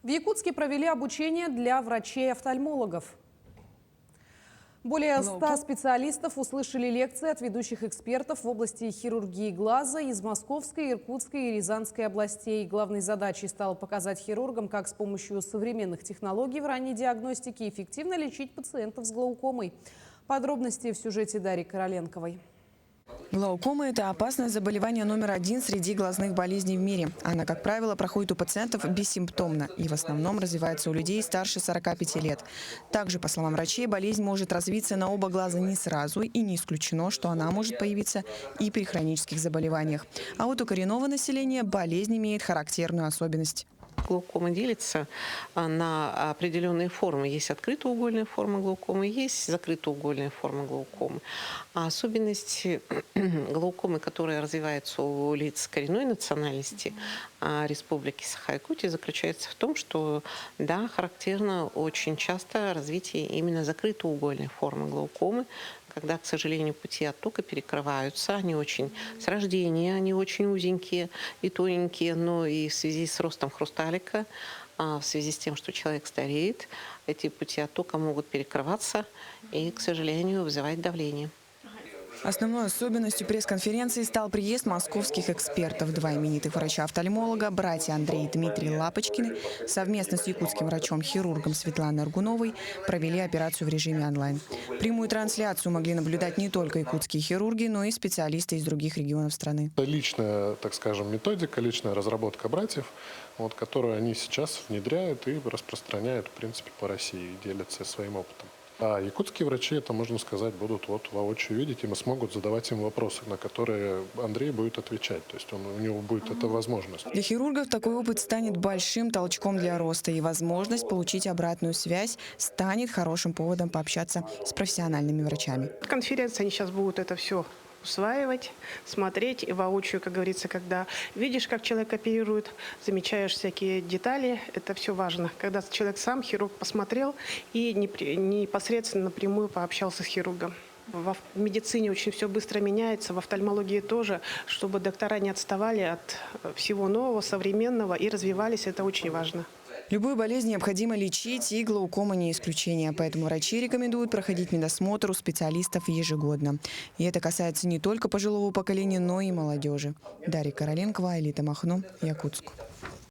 В Якутске провели обучение для врачей-офтальмологов. Более 100 специалистов услышали лекции от ведущих экспертов в области хирургии глаза из Московской, Иркутской и Рязанской областей. Главной задачей стало показать хирургам, как с помощью современных технологий в ранней диагностике эффективно лечить пациентов с глаукомой. Подробности в сюжете Дарьи Короленковой. Глаукома – это опасное заболевание номер один среди глазных болезней в мире. Она, как правило, проходит у пациентов бессимптомно и в основном развивается у людей старше 45 лет. Также, по словам врачей, болезнь может развиться на оба глаза не сразу, и не исключено, что она может появиться и при хронических заболеваниях. А вот у коренного населения болезнь имеет характерную особенность. Глаукома делится на определенные формы. Есть открытоугольная форма глаукомы, есть закрытоугольная форма глаукомы. А особенность глаукомы, которая развивается у лиц коренной национальности Республики Саха-Якутия, заключается в том, что, да, характерно очень часто развитие именно закрытоугольной формы глаукомы, когда, к сожалению, пути оттока перекрываются, они очень с рождения, они очень узенькие и тоненькие, но и в связи с ростом хрусталика, в связи с тем, что человек стареет, эти пути оттока могут перекрываться и, к сожалению, вызывать давление. Основной особенностью пресс-конференции стал приезд московских экспертов. Два именитых врача-офтальмолога, братья Андрей и Дмитрий Лапочкины, совместно с якутским врачом-хирургом Светланой Аргуновой провели операцию в режиме онлайн. Прямую трансляцию могли наблюдать не только якутские хирурги, но и специалисты из других регионов страны. Это личная, так скажем, методика, личная разработка братьев, которую они сейчас внедряют и распространяют, в принципе, по России и делятся своим опытом. А якутские врачи, это, можно сказать, будут воочию видеть, и мы смогут задавать им вопросы, на которые Андрей будет отвечать. То есть у него будет эта возможность. Для хирургов такой опыт станет большим толчком для роста, и возможность получить обратную связь станет хорошим поводом пообщаться с профессиональными врачами. Конференции они сейчас будут это все усваивать, смотреть и воочию, как говорится, когда видишь, как человек оперирует, замечаешь всякие детали, это все важно. Когда человек сам, хирург, посмотрел и непосредственно напрямую пообщался с хирургом. В медицине очень все быстро меняется, в офтальмологии тоже, чтобы доктора не отставали от всего нового, современного и развивались, это очень важно. Любую болезнь необходимо лечить, и глаукома не исключение. Поэтому врачи рекомендуют проходить медосмотр у специалистов ежегодно. И это касается не только пожилого поколения, но и молодежи. Дарья Короленкова, Элита Махно, Якутск.